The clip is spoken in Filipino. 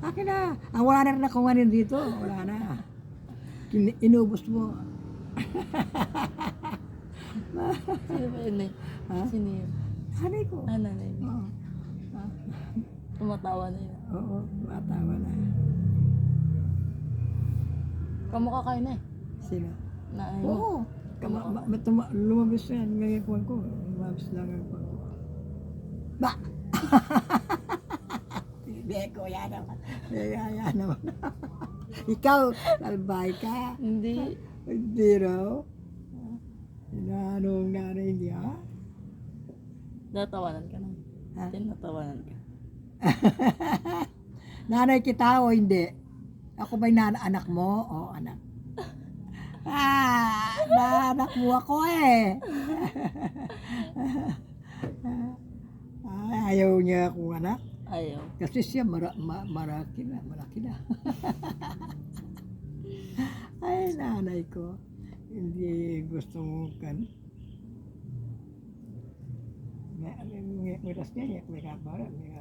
Akin na. Wala na rin akong ano dito. Wala na. Inubos mo. Sino ba yun eh? Ha? Sino yun? Hanay ko. Ah, nanay niya. Oo. Tumatawa na yun. Oo. Matawa na. Kamukha kayo na eh. Sino? Na Oo. Lumabas yan. Ngayon ko. Lumabas lang ang kuwan ko. Ba! Beko, yan naman. Yan naman. Ikaw, salbay ka. Hindi. Hindi raw. Inanong nanay niya. Natawanan ka na. Ha? Natawanan ka. Nanay kita o hindi? Ako ba'y anak mo? O anak? Anak mo ako eh. Ayaw niya akong anak. Ayaw. Kasi siya malaki na. Ay, nanay ko. Hindi gusto mo kan. May oras niya, may kabaran, may